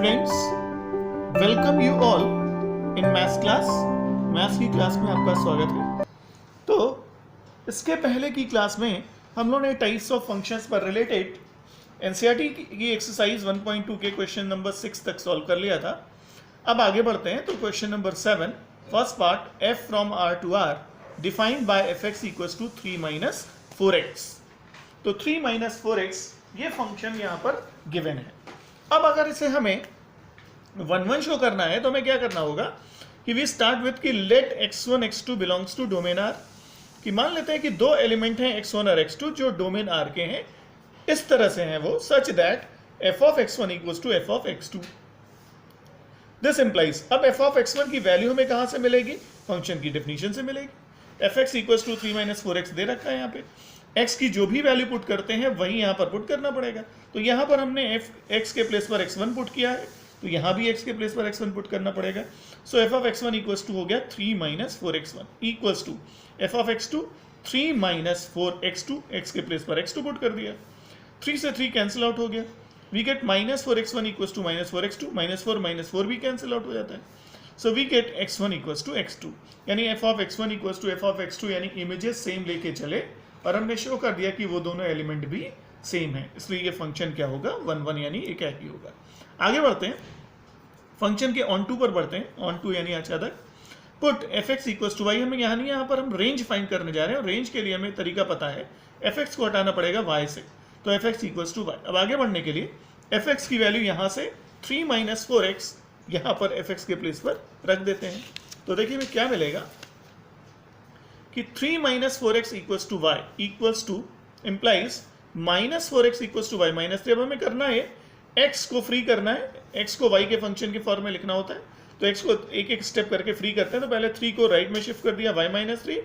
Students, welcome you all in maths class. Maths की class में आपका स्वागत है। तो इसके पहले की क्लास में हम लोगों ने टाइप्स ऑफ फंक्शंस पर रिलेटेड एनसीईआरटी की एक्सरसाइज 1.2 के क्वेश्चन नंबर 6 तक सॉल्व कर लिया था। अब आगे बढ़ते हैं। तो question number 7, first part, f from r to r defined by fx equals to 3 minus 4x। तो 3 माइनस 4x ये फंक्शन यहाँ पर गिवन है। अब अगर इसे हमें 1 शो करना है तो हमें क्या करना होगा कि वी स्टार्ट विथ कि let x1 x2 belongs to domain r। कि मान लेते हैं कि दो एलिमेंट हैं x1 और x2 जो डोमेन r के हैं। इस तरह से हैं वो, such that f of x1 equals to f of x2। This implies, अब f of x1 की वैल्यू हमें कहां से मिलेगी? फंक्शन की डेफिनेशन से मिलेगी। fx equals to 3 minus 4x दे रखा है यहाँ पे। x की जो भी वैल्यू पुट करते हैं वही यहाँ पर पुट करना पड़ेगा। तो यहाँ पर हमने x के प्लेस पर x1 पुट किया है, तो यहाँ भी x के प्लेस पर x1 पुट करना पड़ेगा। So f of x1 equals to हो गया 3 minus 4x1 equals to f of x2 3 minus 4x2, x के प्लेस पर x2 पुट कर दिया। 3 से 3 कैंसिल आउट हो गया। We get minus 4x1 equals to minus 4x2, minus 4 भी कैंसिल आउट हो जाता है। So we get x1 equals to x2, यानी f of x1 equals to f of x2, यानी इमेजेस सेम लेके चले और हमने शो कर दिया कि वो दोनों एलिमेंट भी सेम है, इसलिए ये फंक्शन क्या होगा? 1 1, यानी एक ही होगा। आगे बढ़ते हैं, फंक्शन के ऑन टू पर बढ़ते हैं। ऑन टू यानी अचानक put fx equals to y। हमें यहाँ पर हम रेंज फाइंड करने जा रहे हैं और रेंज के लिए हमें तरीका पता है, fx को हटाना पड़ेगा y से। तो fx इक्वल्स टू y। अब आगे बढ़ने के लिए fx की वैल्यू यहाँ से 3 माइनस 4x यहाँ पर fx के प्लेस पर रख देते हैं। तो देखिए हमें क्या मिलेगा कि 3 minus 4x equals to y equals to implies minus 4x equals to y minus 3। अब हमें करना है x को फ्री करना है, x को y के फंक्शन के फॉर्म में लिखना होता है। तो x को एक एक स्टेप करके फ्री करते हैं। तो पहले 3 को राइट में शिफ्ट कर दिया, y minus 3,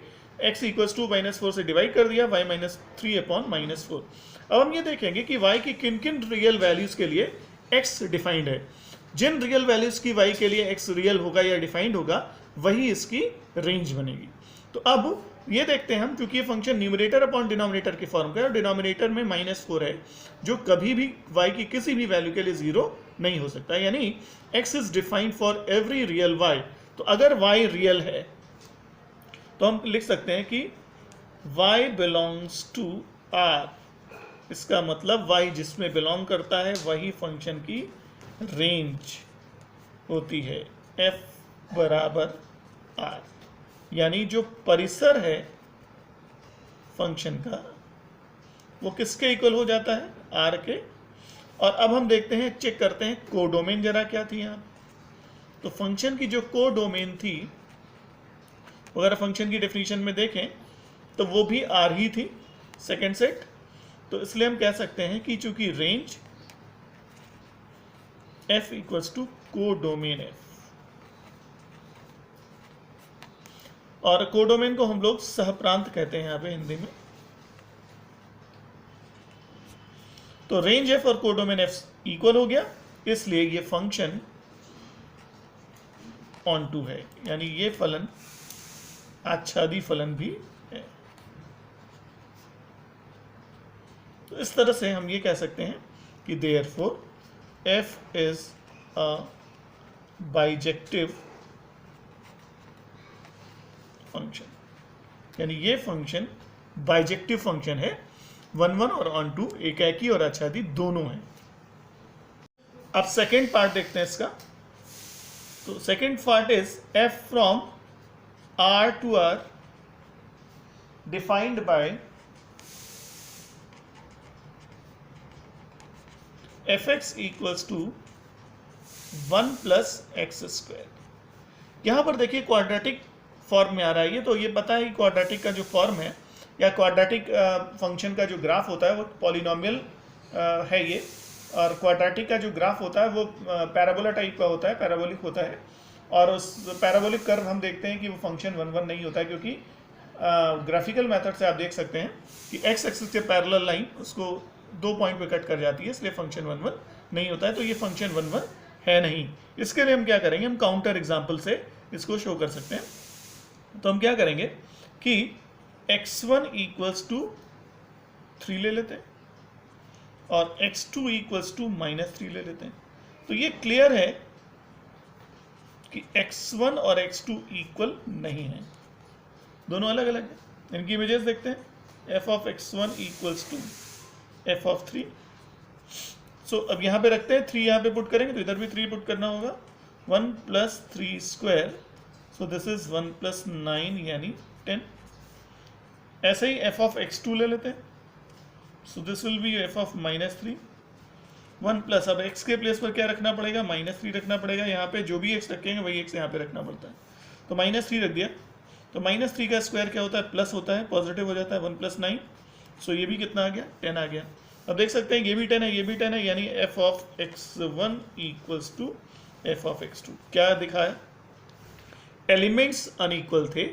x equals to minus 4 से डिवाइड कर दिया, y माइनस 3 अपॉन माइनस 4। अब हम ये देखेंगे कि y की किन किन रियल वैल्यूज के लिए x डिफाइंड है। जिन रियल वैल्यूज की y के लिए x रियल होगा या डिफाइंड होगा वही इसकी रेंज बनेगी। तो अब ये देखते हैं हम, क्योंकि ये फंक्शन न्यूमरेटर अपॉन डिनोमिनेटर के फॉर्म का है और डिनोमिनेटर में माइनस 4 है, जो कभी भी y की किसी भी वैल्यू के लिए 0 नहीं हो सकता, यानी x is defined for every real y। तो अगर y रियल है तो हम लिख सकते हैं कि y बिलोंग्स टू r। इसका मतलब y जिसमें बिलोंग करता है वही फंक्शन की रेंज होती है, f बराबर r। यानी जो परिसर है फंक्शन का वो किसके इक्वल हो जाता है? r के। और अब हम देखते हैं, चेक करते हैं कोडोमेन जरा क्या थी यहाँ। तो फंक्शन की जो कोडोमेन थी, अगर फंक्शन की डेफिनेशन में देखें तो वो भी r ही थी, सेकेंड सेट। तो इसलिए हम कह सकते हैं कि चूंकि range f equals to codomain f, और कोडोमेन को हम लोग सहप्रांत कहते हैं यहाँ पे हिंदी में। तो रेंज f और कोडोमेन f इक्वल हो गया, इसलिए ये फंक्शन ऑन टू है, यानी ये फलन आच्छादी फलन भी है। तो इस तरह से हम ये कह सकते हैं कि therefore f is a bijective function, यानी ये फंक्शन बाइजेक्टिव फंक्शन है। 1 1 और ऑन टू एकाकी और आच्छादी दोनों हैं। अब सेकेंड पार्ट देखते हैं इसका। तो second part is f from r to r defined by fx equals to 1 plus x square. यहां पर देखिए क्वाड्रेटिक फॉर्म में आ रहा है ये। तो ये पता है कि क्वाड्रेटिक का जो फॉर्म है या क्वाड्रेटिक फंक्शन का जो ग्राफ होता है वो पॉलिनोमियल है ये, और क्वाड्रेटिक का जो ग्राफ होता है वो पैराबोला टाइप का होता है, पैराबोलिक होता है। और उस पैराबोलिक कर्व हम देखते हैं कि वो फंक्शन 1 1 नहीं होता है, क्योंकि ग्राफिकल मेथड से आप देख सकते हैं कि एक्स एक्सिस के पैरेलल लाइन उसको 2 पॉइंट पे कट कर जाती है, इसलिए फंक्शन 1 1 नहीं होता है। तो ये फंक्शन 1 1 है नहीं। इसके लिए हम क्या करेंगे, हम काउंटर एग्जाम्पल से इसको शो कर सकते हैं। तो हम क्या करेंगे कि x1 इक्वल्स टू 3 ले लेते हैं और x2 इक्वल्स टू माइनस 3 ले लेते हैं। तो ये क्लियर है कि x1 और x2 इक्वल नहीं है, दोनों अलग अलग है। इनकी इमेजेस देखते हैं। f of x1 equals to f of 3। So अब यहाँ पे रखते हैं 3, यहाँ पे पुट करेंगे तो इधर भी 3 पुट करना होगा। 1 plus 3 square, so this is 1 plus 9 यानी 10। ऐसे ही f ऑफ x2 ले लेते हैं, so this will be f of -3। 1 plus, अब x के प्लेस पर क्या रखना पड़ेगा, -3 रखना पड़ेगा। यहाँ पे जो भी x रखेंगे वही x यहाँ पे रखना पड़ता है, तो -3 रख दिया। तो -3 का स्क्वायर क्या होता है, प्लस होता है, पॉजिटिव हो जाता है। 1 प्लस 9, सो ये भी कितना आ गया, 10 आ गया। अब देख सकते हैं ये भी 10 है, ये भी 10 है, यानी f of x1 equals to f of x2। क्या दिखा है, एलिमेंट्स अनइक्वल थे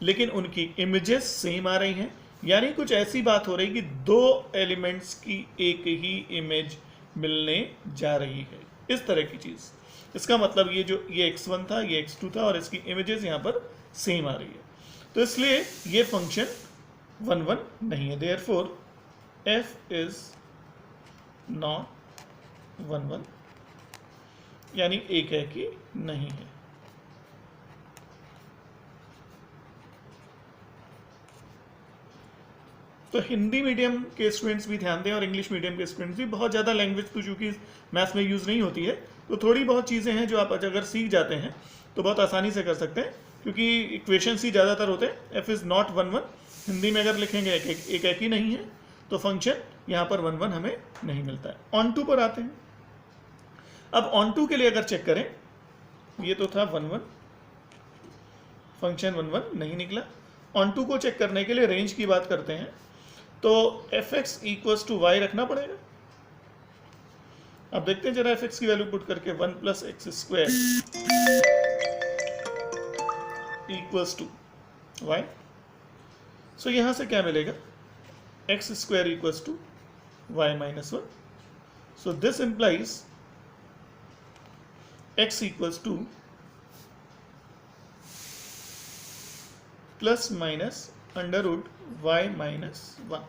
लेकिन उनकी इमेजेस सेम आ रही हैं, यानी कुछ ऐसी बात हो रही कि दो एलिमेंट्स की एक ही इमेज मिलने जा रही है, इस तरह की चीज। इसका मतलब ये x1 था, ये x2 था, और इसकी इमेजेस यहाँ पर सेम आ रही है, तो इसलिए ये फंक्शन 1 1 नहीं है। देयरफॉर f इज नॉट 1 1, यानी एक है कि नहीं है। तो हिंदी मीडियम के स्टूडेंट्स भी ध्यान दें और इंग्लिश मीडियम के स्टूडेंट्स भी। बहुत ज़्यादा लैंग्वेज तो चूँकि मैथ्स में यूज़ नहीं होती है, तो थोड़ी बहुत चीज़ें हैं जो आप अगर सीख जाते हैं तो बहुत आसानी से कर सकते हैं, क्योंकि इक्वेशंस ही ज़्यादातर होते हैं। f इज़ नॉट 1 1, हिंदी में अगर लिखेंगे एक ही नहीं है, तो फंक्शन यहाँ पर 1 1 हमें नहीं मिलता है। ऑन टू पर आते हैं। अब ऑन टू के लिए अगर चेक करें, ये तो था 1 1, फंक्शन 1 1 नहीं निकला। ऑन टू को चेक करने के लिए रेंज की बात करते हैं, तो fx इक्वल्स टू y रखना पड़ेगा। अब देखते हैं जरा fx की वैल्यू पुट करके, 1 plus x square equals to y। So यहां से क्या मिलेगा, x square equals to y minus 1। So this implies x equals to plus minus under root y minus 1।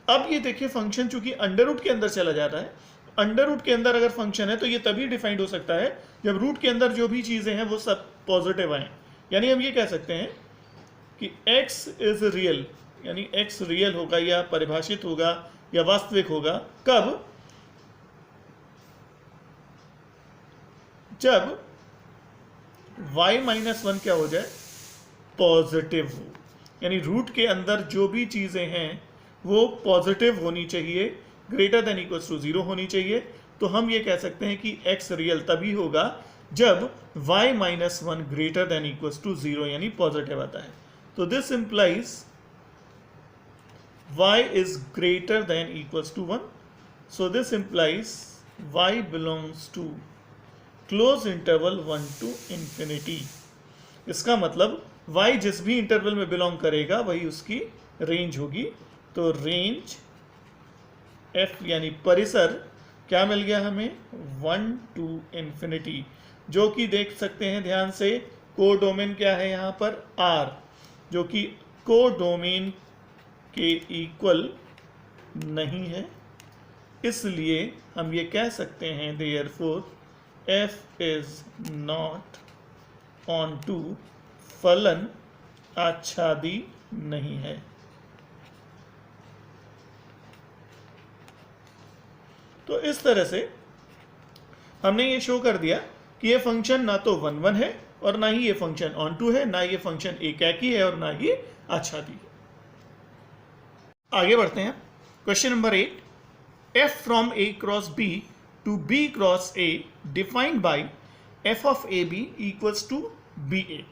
अब ये देखिए फंक्शन चूंकि अंडर रूट के अंदर चला जाता है, अंडर रूट के अंदर अगर फंक्शन है तो ये तभी डिफाइंड हो सकता है जब रूट के अंदर जो भी चीज़ें हैं वो सब पॉजिटिव आए। यानी हम ये कह सकते हैं कि x इज रियल, यानी x रियल होगा या परिभाषित होगा या वास्तविक होगा कब, जब y माइनस 1 क्या हो जाए, पॉजिटिव हो। यानी रूट के अंदर जो भी चीज़ें हैं वो पॉजिटिव होनी चाहिए, ग्रेटर देन इक्वल्स टू 0 होनी चाहिए। तो हम ये कह सकते हैं कि x रियल तभी होगा जब y minus 1 greater than equals to 0, यानी पॉजिटिव आता है। तो this implies y is greater than equals to 1। So this implies y belongs to closed interval 1 to infinity. इसका मतलब y जिस भी इंटरवल में बिलोंग करेगा वही उसकी रेंज होगी। तो रेंज f यानी परिसर क्या मिल गया हमें, 1 टू इंफिनिटी, जो कि देख सकते हैं ध्यान से कोडोमेन क्या है यहाँ पर R, जो कि कोडोमेन के इक्वल नहीं है। इसलिए हम ये कह सकते हैं therefore f is not onto, फलन आच्छादी नहीं है। तो इस तरह से हमने ये शो कर दिया कि ये फंक्शन ना तो 1 1 है और ना ही ये फंक्शन ऑन टू है, ना ये फंक्शन एकाकी है और ना ही आच्छादी है। आगे बढ़ते हैं। Question number 8, f from a cross b to b cross a defined by f of ab equals to ba।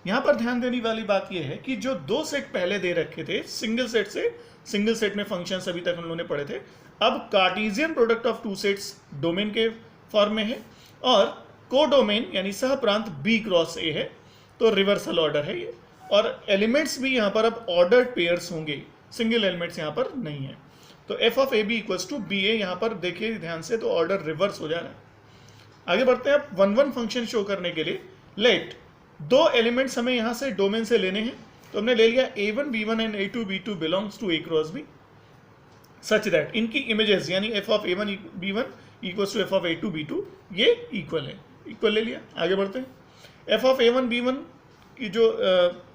यहाँ पर ध्यान देने वाली बात यह है कि जो दो सेट पहले दे रखे थे सिंगल सेट में फंक्शंस अभी तक हम लोगों ने पढ़े थे, अब Cartesian product of two sets domain के फॉर्म में है और कोडोमेन यानी सह प्रांत b क्रॉस a है, तो रिवर्सल ऑर्डर है ये। और एलिमेंट्स भी यहाँ पर अब ऑर्डर्ड पेयर्स होंगे, सिंगल एलिमेंट्स यहाँ पर नहीं है। तो f of ab equals to ba, यहाँ पर देखिए ध्यान से, तो ऑर्डर रिवर्स हो जा रहा है। आगे बढ़ते हैं। अब 1 1 फंक्शन शो करने के लिए लेट दो एलिमेंट्स हमें यहाँ से डोमेन से लेने हैं, तो हमने ले लिया a1 b1 and a2 b2 belongs to a cross b, such that इनकी इमेजेस यानी f of a1 b1 equals to f of A2 B2 ये इक्वल है, इक्वल ले लिया। आगे बढ़ते हैं, एफ ऑफ A1 B1 की जो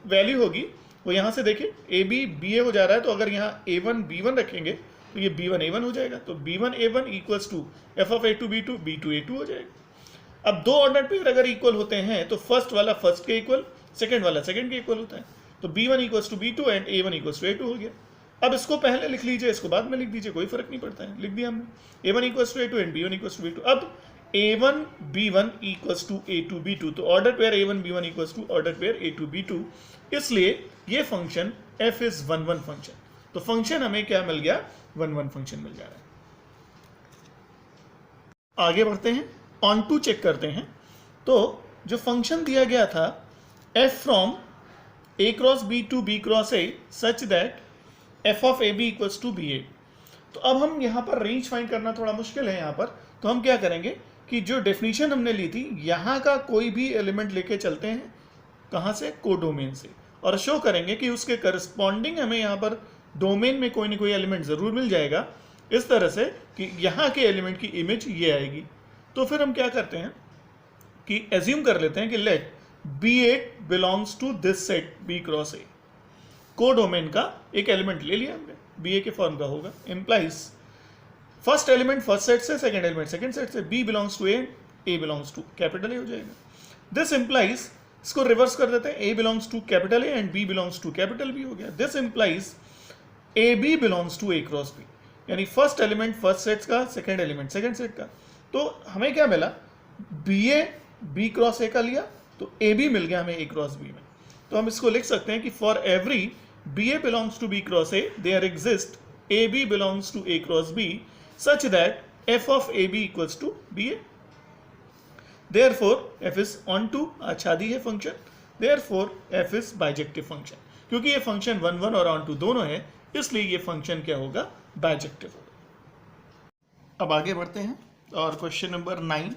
वैल्यू होगी वो यहाँ से देखिए AB BA हो जा रहा है, तो अगर यहाँ A1 B1 रखेंगे तो ये B1 A1 हो जाएगा, तो B1 A1 equals to f of A2 B2 B2 A2 हो जाएगा। अब दो ऑर्डर पेयर अगर इक्वल होते हैं तो फर्स्ट वाला फर्स्ट के इक्वल, सेकंड वाला सेकंड के इक्वल होता है, तो B1 equals to B2 and A1 equals to A2 हो गया। अब इसको पहले लिख लीजिए, इसको बाद में लिख दीजिए, कोई फर्क नहीं पड़ता है, लिख दिया हमने A1 equals to A2 and B1 equals to B2। अब A1 B1 equals to A2 B2, तो order pair A1 B1 equals to order pair A2 B2, इसलिए ये फंक्शन f इज 1 1 फंक्शन। तो फंक्शन हमें क्या मिल गया, 1 1 फंक्शन मिल जा रहा है। आगे बढ़ते हैं, ऑन टू चेक करते हैं। तो जो फंक्शन दिया गया था f from a cross b to b cross a such that f of ab equals to ba, तो अब हम यहाँ पर रेंज फाइंड करना थोड़ा मुश्किल है यहाँ पर, तो हम क्या करेंगे कि जो डेफिनेशन हमने ली थी यहाँ का कोई भी एलिमेंट लेके चलते हैं, कहाँ से, कोडोमेन से, और शो करेंगे कि उसके करस्पॉन्डिंग हमें यहाँ पर डोमेन में कोई ना कोई एलिमेंट ज़रूर मिल जाएगा, इस तरह से कि यहाँ के एलिमेंट की इमेज ये आएगी। तो फिर हम क्या करते हैं कि एज्यूम कर लेते हैं कि let B8 belongs to this set B cross A, codomain का एक एलिमेंट ले लिया हमने, BA के फॉर्म का होगा, implies first element first set से, सेकंड एलिमेंट सेकंड सेट से, B belongs to A, A belongs to capital A हो जाएगा। दिस इम्प्लाइज, इसको रिवर्स कर देते हैं, A belongs to capital A and B belongs to capital B हो गया। This implies AB belongs to A cross B, यानी first element first set का, सेकंड एलिमेंट सेकंड सेट का। तो हमें क्या मिला, BA B क्रॉस A का लिया तो AB मिल गया हमें A क्रॉस B में। तो हम इसको लिख सकते हैं कि for every BA belongs to B cross A there exist AB belongs to A cross B such that f of AB equals to BA. Therefore f is onto, अच्छा दी है function, therefore f is bijective function, क्योंकि ये function 1 1 और onto दोनों है, इसलिए ये function क्या होगा, bijective होगा। अब आगे बढ़ते हैं और क्वेश्चन नंबर 9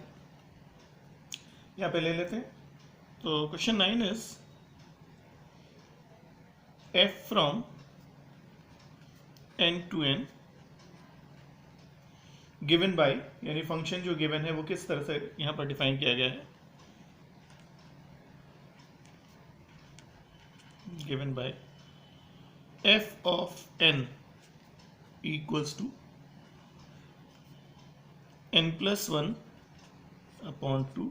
यहाँ पे ले लेते हैं। तो question 9 is f from n to n given by, यानी फंक्शन जो गिवन है वो किस तरह से यहाँ पर डिफाइन किया गया है, given by f of n equals to n plus 1 upon 2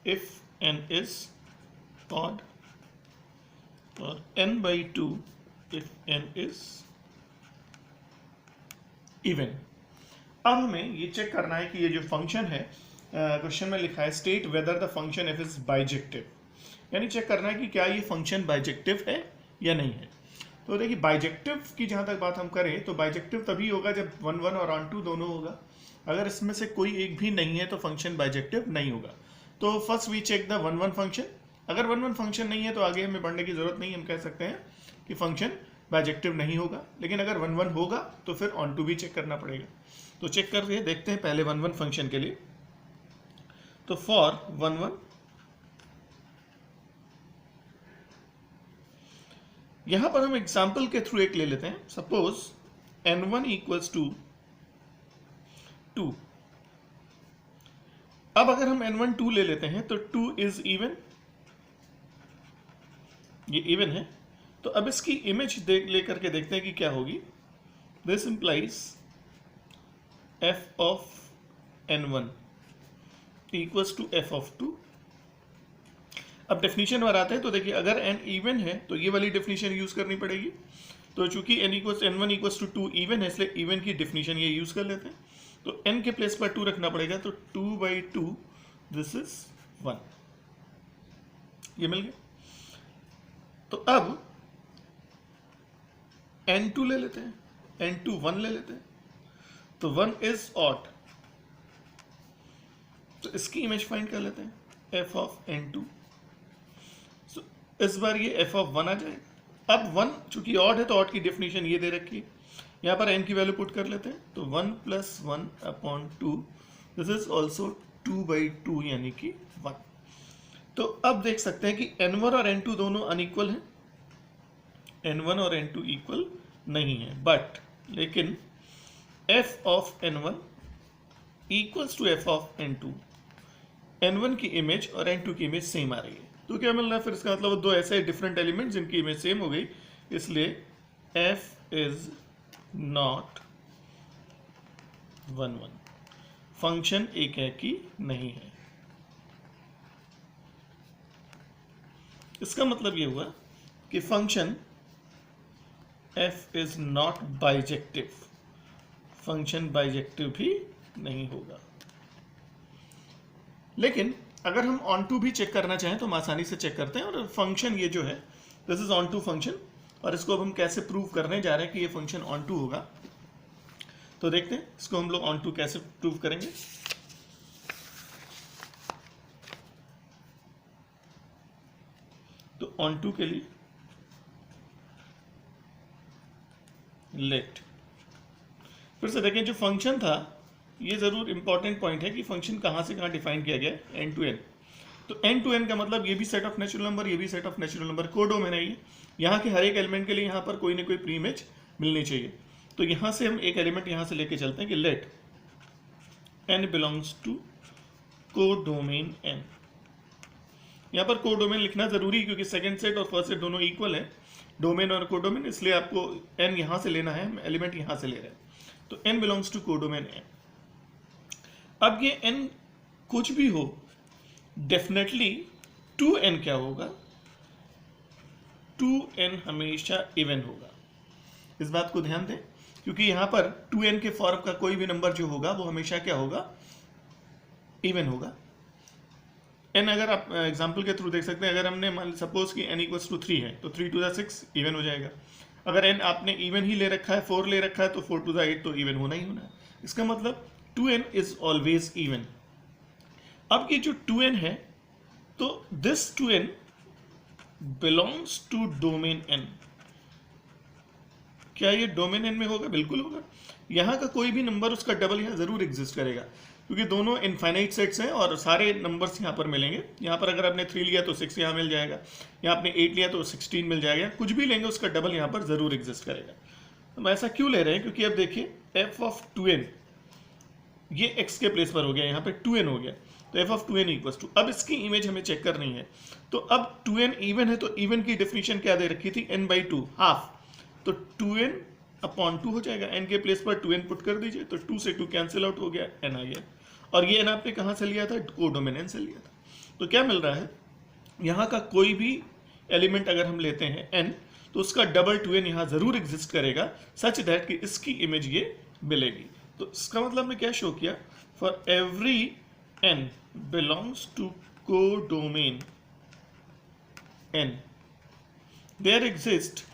if n is odd और n by 2 if n is even। अब हमें ये चेक करना है कि ये जो फंक्शन है, क्वेश्चन में लिखा है state whether the function F is bijective, यानी चेक करना है कि क्या ये फंक्शन बाइजेक्टिव है या नहीं है। तो देखिए बाइजेक्टिव की जहाँ तक बात हम करें तो बाइजेक्टिव तभी होगा जब 1 1 और ऑन टू दोनों होगा, अगर इसमें से कोई एक भी नहीं है तो फंक्शन बाइजेक्टिव नहीं होगा। तो first we check the 1 1 function, अगर 1 1 फंक्शन नहीं है तो आगे हमें बढ़ने की जरूरत नहीं, हम कह सकते हैं कि फंक्शन बाइजेक्टिव नहीं होगा। लेकिन अगर 1 1 होगा तो फिर ऑन टू भी चेक करना पड़ेगा। तो चेक कर रहे हैं, देखते हैं पहले 1 1 फंक्शन के लिए। तो फॉर 1 1 यहां पर हम एग्जाम्पल के थ्रू एक ले लेते हैं। Suppose n1 equals to 2। अब अगर हम n1 2 ले लेते हैं तो 2 इज इवन, ये इवन है। तो अब इसकी इमेज लेकर के देखते हैं कि क्या होगी। This implies f of n1 equals to f of 2। अब डेफिनेशन पर आते हैं तो देखिए अगर n इवन है तो ये वाली डेफिनेशन यूज करनी पड़ेगी। तो चूंकि n1 इक्वल्स टू 2 इवन है इसलिए इवन की डेफिनेशन ये यूज कर लेते हैं। तो n के प्लेस पर 2 रखना पड़ेगा, तो 2/2 दिस इज 1, ये मिल गया। तो अब n2 ले लेते हैं, n2 1 ले लेते हैं, तो 1 इज ऑड, तो इसकी इमेज फाइंड कर लेते हैं f ऑफ n2। so, इस बार ये f ऑफ 1 आ जाएगा। अब 1 चूंकि ऑड है तो ऑड की डेफिनेशन ये दे रखी है, यहाँ पर n की वैल्यू पुट कर लेते हैं। तो 1 plus 1 upon 2 this is also 2/2 यानी कि 1। तो अब देख सकते हैं कि n1 और n2 दोनों अनइक्वल हैं, n1 और n2 इक्वल नहीं है, बट लेकिन f of n1 equals to f of n2। n1 की इमेज और n2 की इमेज सेम आ रही है, तो क्या मिल रहा है फिर इसका मतलब दो ऐसे डिफरेंट एलिमेंट जिनकी इमेज सेम हो गई, इसलिए f इज नॉट 1 1, फंक्शन एक है कि नहीं है। इसका मतलब ये हुआ कि function f is not bijective, function bijective भी नहीं होगा। लेकिन अगर हम ऑन टू भी चेक करना चाहें तो हम आसानी से चेक करते हैं, और फंक्शन ये जो है this is onto function, और इसको अब हम कैसे प्रूव करने जा रहे हैं कि ये फंक्शन ऑन टू होगा, तो देखते हैं इसको हम लोग ऑन टू कैसे प्रूव करेंगे। तो ऑन टू के लिए लेट, फिर से देखें जो फंक्शन था, ये जरूर इंपॉर्टेंट पॉइंट है कि फंक्शन कहां से कहां डिफाइन किया गया है, एन टू एन। तो एन टू एन का मतलब ये भी सेट ऑफ नेचुरल नंबर, ये भी set of natural number, codomain है ये। यहाँ के हर एक एलिमेंट के लिए यहाँ पर कोई ना कोई प्री इमेज मिलनी चाहिए। तो यहाँ से हम एक एलिमेंट यहाँ से लेके चलते हैं कि let n belongs to codomain n. यहाँ पर कोडोमेन लिखना जरूरी है क्योंकि सेकंड सेट और फर्स्ट सेट दोनों इक्वल है, डोमेन और कोडोमेन, इसलिए आपको एन यहाँ से लेना है, हम एलिमेंट यहाँ से ले रहे हैं। तो n belongs to codomain n. अब ये एन कुछ भी हो, डेफिनेटली 2n क्या होगा, 2n हमेशा इवन होगा। इस बात को ध्यान दें क्योंकि यहां पर 2n के फॉर्म का कोई भी नंबर जो होगा वो हमेशा क्या होगा, इवन होगा। n अगर आप एग्जांपल के थ्रू देख सकते हैं, अगर हमने मान सपोज कि n इक्वल्स टू 3 है तो 3 टू द 6 इवन हो जाएगा। अगर n आपने इवन ही ले रखा है, 4 ले रखा है, तो 4 टू द 8 तो इवन होना ही होना है। इसका मतलब 2n इज ऑलवेज इवन। अब ये जो 2n है, तो this 2n belongs to domain n। क्या ये डोमेन n में होगा? बिल्कुल होगा। यहां का कोई भी नंबर उसका डबल यहां जरूर एग्जिस्ट करेगा क्योंकि दोनों इनफाइनाइट सेट्स हैं और सारे नंबर्स यहां पर मिलेंगे। यहां पर अगर आपने 3 लिया तो 6 यहां मिल जाएगा, या आपने 8 लिया तो 16 मिल जाएगा, कुछ भी लेंगे उसका डबल यहां पर जरूर एग्जिस्ट करेगा। हम ऐसा क्यों ले रहे हैं? क्योंकि अब देखिए f ऑफ 2n, ये x के प्लेस पर हो गया, यहाँ पे 2n हो गया, तो f of 2n equals to, अब इसकी इमेज हमें चेक करनी है। तो अब 2n इवन है, तो इवन की डेफिनेशन क्या दे रखी थी, n बाई 2 हाफ, तो 2n अपॉन 2 हो जाएगा। n के प्लेस पर 2n पुट कर दीजिए, तो 2 से 2 कैंसिल आउट हो गया, n आ गया। और ये n आपने कहाँ से लिया था? कोडोमेन n से लिया था। तो क्या मिल रहा है, यहाँ का कोई भी एलिमेंट अगर हम लेते हैं n, तो उसका डबल 2n यहाँ जरूर एग्जिस्ट करेगा, सच दैट कि इसकी इमेज ये मिलेगी। तो इसका मतलब मैं क्या शो किया, for every n belongs to codomain n, there exist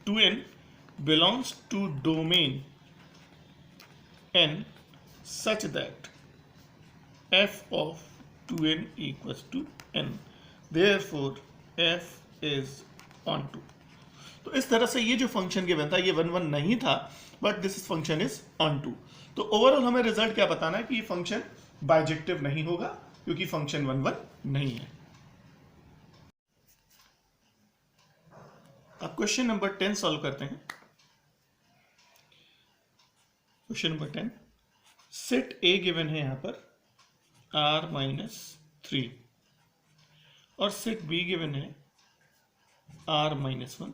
2n belongs to domain n such that f of 2n equals to n, therefore f is onto। तो इस तरह से ये जो फंक्शन गिवन था ये 1 1 नहीं था, but this function is onto। तो ओवरऑल हमें रिजल्ट क्या बताना है कि ये फंक्शन बाइजेक्टिव नहीं होगा क्योंकि फंक्शन 1 1 नहीं है। अब क्वेश्चन नंबर 10 सॉल्व करते हैं। Question number 10, set A given है यहां पर r माइनस 3 और सेट बी गिवन है r माइनस 1।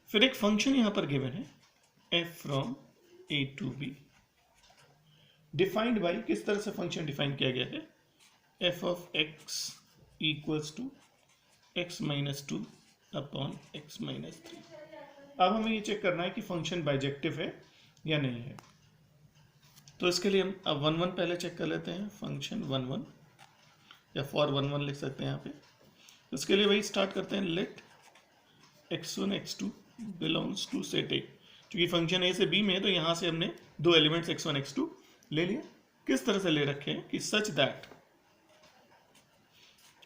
फिर एक फंक्शन यहां पर गिवन है f from a to b, defined by, किस तरह से फंक्शन डिफाइन किया गया है, f of x equals to x minus 2 upon x minus 3। अब हमें ये चेक करना है कि फंक्शन बाइजेक्टिव है या नहीं है। तो इसके लिए हम अब 1 1 पहले चेक कर लेते हैं, फंक्शन 1 1 या फॉर 1 1 लिख सकते हैं यहाँ पे। तो इसके लिए वही स्टार्ट करते हैं, let x1 x2 belongs to set A. क्योंकि फंक्शन ए से बी में है तो यहाँ से हमने दो एलिमेंट्स x1 x2 ले लिया। किस तरह से ले रखे हैं कि सच दैट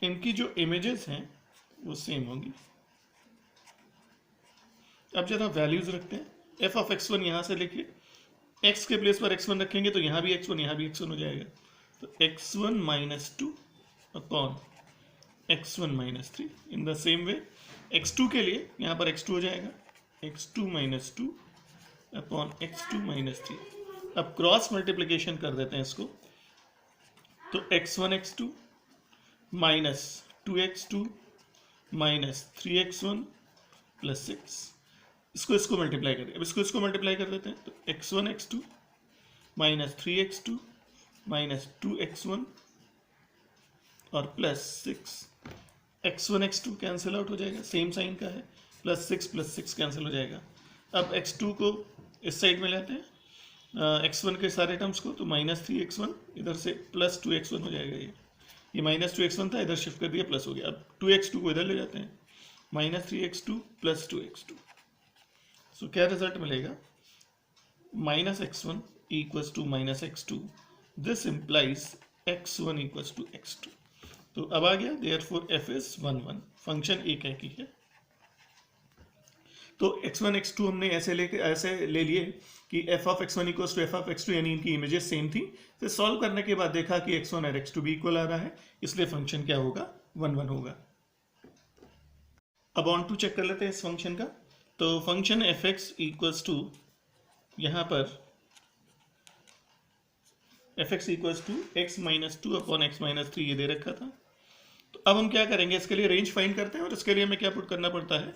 इनकी जो इमेजेस हैं वो सेम होंगी। अब जरा वैल्यूज रखते हैं, f ऑफ x1 यहाँ से लिखिए, x के प्लेस पर x1 रखेंगे तो यहाँ भी x1 यहाँ भी x1 हो जाएगा, तो x1 minus 2 upon x1 minus 3। In the same way x2 के लिए यहाँ पर x2 हो जाएगा x2 minus 2 upon x2 minus 3। अब क्रॉस मल्टीप्लिकेशन कर देते हैं इसको, तो x1 x2 minus 2x2 minus 3x1 plus 6, इसको मल्टीप्लाई करें। अब इसको मल्टीप्लाई कर देते हैं, तो x1 x2 minus 3x2 minus 2x1 और plus 6, x1 x2 cancel out हो जाएगा, सेम साइन का है, प्लस 6 कैंसिल हो जाएगा। अब x2 को इस साइड में लेते हैं, x1 के सारे टर्म्स को, तो माइनस 3x1 इधर से प्लस 2x1 हो जाएगा। ये माइनस 2x1 था, इधर शिफ्ट कर दिया, प्लस हो गया। अब 2x2 को इधर ले जाते हैं, माइनस 3x2 प्लस 2x2। सो क्या रिजल्ट मिलेगा, minus x1 equals to minus x2, this implies x1 equals to x2। तो अब आ गया, देयरफॉर f इज 1 1, फंक्शन एक है की है। तो x1 x2 हमने ऐसे ले लिए कि f of x1 equals to f of x2, यानी इनकी इमेजेस सेम थी। फिर सॉल्व करने के बाद देखा कि x1 और x2 भी इक्वल आ रहा है, इसलिए फंक्शन क्या होगा, 1 1 होगा। अब ऑन टू चेक कर लेते हैं इस फंक्शन का। तो फंक्शन fx इक्वल्स टू, यहाँ पर fx equals to x minus 2 upon x minus 3 ये दे रखा था। तो अब हम क्या करेंगे, इसके लिए रेंज फाइंड करते हैं, और इसके लिए हमें क्या पुट करना पड़ता है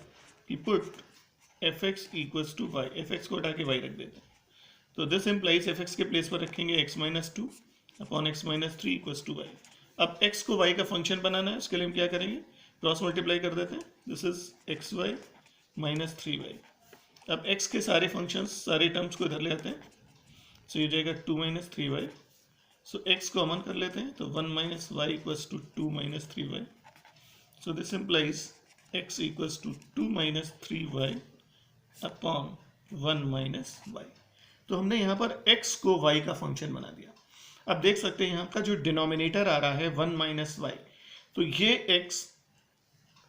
कि put fx equals to y, fx को हटा के y रख देते हैं। तो दिस इम्प्लाइज fx के प्लेस पर रखेंगे x minus 2 upon x minus 3 equals to y। अब x को y का फंक्शन बनाना है, उसके लिए हम क्या करेंगे, क्रॉस मल्टीप्लाई कर देते हैं, this is xy minus 3y। अब x के सारे फंक्शंस, सारे टर्म्स को इधर ले आते हैं, सो ये जाएगा 2 माइनस 3y। सो x कॉमन कर लेते हैं, तो 1 minus y equals to 2 minus 3y। So this implies x equals to 2 minus 3y upon 1 minus y। तो हमने यहाँ पर x को y का फंक्शन बना दिया। अब देख सकते हैं यहाँ का जो डिनोमिनेटर आ रहा है 1 माइनस y, तो ये x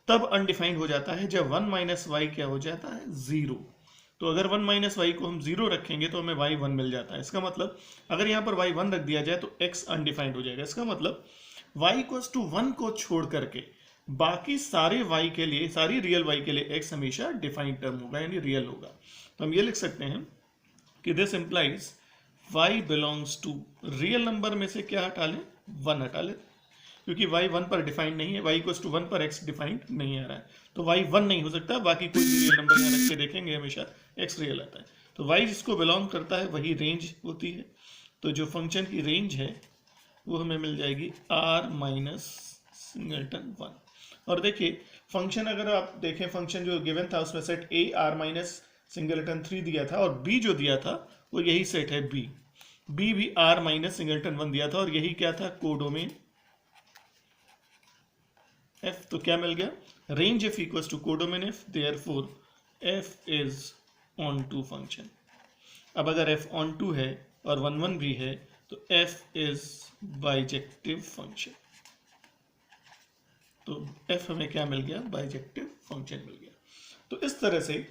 तब अनडिफाइंड हो जाता है जब 1 माइनस y क्या हो जाता है, 0। तो अगर 1 माइनस y को हम 0 रखेंगे तो हमें y 1 मिल जाता है। इसका मतलब अगर यहाँ पर y 1 रख दिया जाए तो x अनडिफाइंड हो जाएगा। इसका मतलब y इक्वल्स टू 1 को छोड़ करके बाकी सारे y के लिए, सारी रियल y के लिए x हमेशा डिफाइंड टर्म होगा, यानी रियल होगा। तो हम ये लिख सकते हैं कि this implies y belongs to, real number में से क्या हटा लें, 1 हटा लें, क्योंकि y 1 पर डिफाइंड नहीं है, y इक्वल्स टू 1 पर x डिफाइंड नहीं आ रहा है, तो y 1 नहीं हो सकता। बाकी कोई भी रियल नंबर यहाँ रख के देखेंगे हमेशा x रियल आता है। तो y जिसको बिलोंग करता है वही रेंज होती है। तो जो फंक्शन की रेंज है वो हमें मिल जाएगी r माइनस सिंगलटन 1। और देखिए फंक्शन, अगर आप देखें फंक्शन जो गिवन था उसमें set a r minus singleton 3 दिया था, और b जो दिया था वो यही सेट है b भी r माइनस सिंगलटन 1 दिया था, और यही क्या था, कोडोमेन f। तो क्या मिल गया, range f equals to codomain f, therefore f is onto function. अब अगर f ऑन टू है और 1 1 भी है तो f इज बाइजेक्टिव फंक्शन। तो f हमें क्या मिल गया, बाइजेक्टिव फंक्शन मिल गया। तो इस तरह से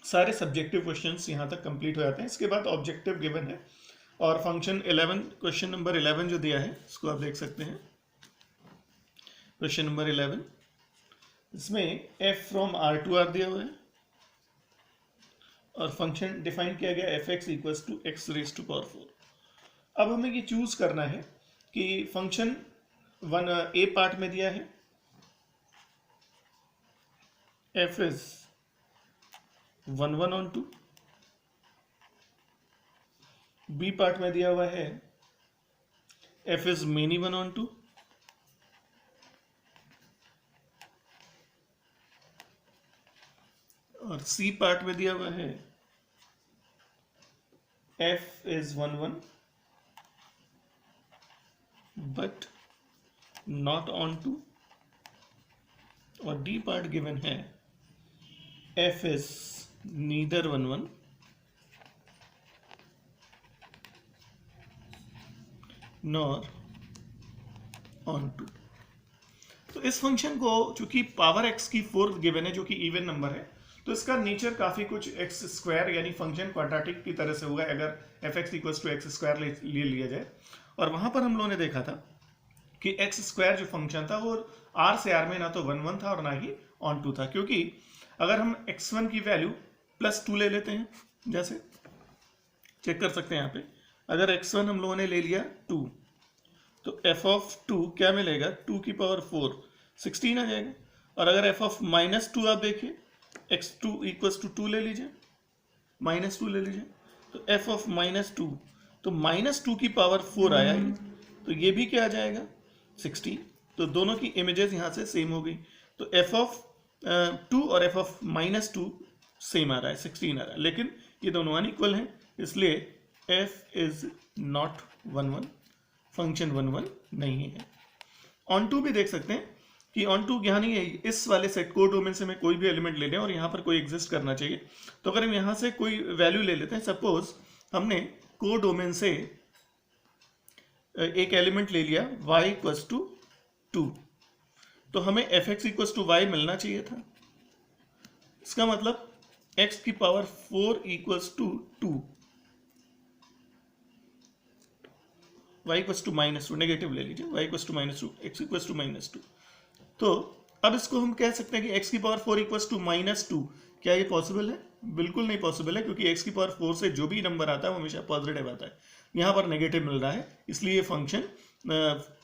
सारे सब्जेक्टिव क्वेश्चंस यहाँ तक कंप्लीट हो जाते हैं। इसके बाद ऑब्जेक्टिव गिवन है, और फंक्शन 11, क्वेश्चन नंबर 11 जो दिया है इसको आप देख सकते हैं। क्वेश्चन नंबर 11, इसमें f from r to r दिया हुआ है, और फंक्शन डिफाइन किया गया fx equals to x raise to power 4। अब हमें ये चूज करना है कि फंक्शन a पार्ट में दिया है f is 1 1 on 2, b part में दिया हुआ है f इज मेनी 1 ऑन 2, और c पार्ट में दिया हुआ है f is 1 1 but not on 2, और d पार्ट गिवन है f is neither 1 1 nor on 2। तो इस फंक्शन को चूंकि पावर x की 4 गिवन है जो कि इवन नंबर है, तो इसका नेचर काफी कुछ x स्क्वायर यानी फंक्शन क्वाड्रेटिक की तरह से होगा अगर f(x equals to x square ले लिया जाए। और वहां पर हम लोगों ने देखा था कि x स्क्वायर जो फंक्शन था वो r से r में ना तो 1 1 था और ना ही ऑन 2 था, क्योंकि अगर हम x1 की वैल्यू +2 ले लेते हैं जैसे, चेक कर सकते हैं यहाँ पे। अगर x1 हम लोगों ने ले लिया 2, तो f ऑफ 2 क्या मिलेगा, 2 की पावर 4 16 आ जाएगा। और अगर f ऑफ -2 आप देखिए, x2 इक्वल्स टू 2 ले लीजिए, -2 ले लीजिए, तो f ऑफ -2, तो -2 की पावर 4 आया ये, तो ये भी क्या आ जाएगा 16। तो दोनों की इमेजेस यहाँ से सेम हो गई। तो f ऑफ 2 और f ऑफ -2 सेम आ रहा है, 16 आ रहा है, लेकिन ये दोनों अनइक्वल हैं, इसलिए f इज नॉट 1 1, फंक्शन 1 1 नहीं है। ऑन टू भी देख सकते हैं कि ऑन टू यहाँ नहीं है, इस वाले सेट को डोमेन से मैं कोई भी एलिमेंट ले लें और यहाँ पर कोई एग्जिस्ट करना चाहिए। तो अगर हम यहाँ से कोई वैल्यू ले लेते हैं, सपोज हमने को डोमेन से एक एलिमेंट ले लिया y इक्वल्स टू 2, तो हमें fx इक्वल्स टू y मिलना चाहिए था। इसका मतलब x की power 4 equals to 2, y equals to -2, negative ले लीजिए, y equals to -2, x equals to -2। तो अब इसको हम कह सकते हैं कि x की पावर 4 इक्वल्स टू -2, क्या ये पॉसिबल है? बिल्कुल नहीं पॉसिबल है, क्योंकि x की पावर 4 से जो भी नंबर आता है वो हमेशा पॉजिटिव आता है। यहाँ पर नेगेटिव मिल रहा है, इसलिए ये फंक्शन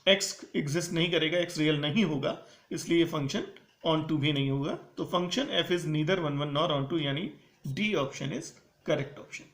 x एग्जिस्ट नहीं करेगा, x रियल नहीं होगा, इसलिए ये फंक्शन ऑन टू भी नहीं होगा। तो function f is neither 1 1 nor onto, यानी D option is correct option.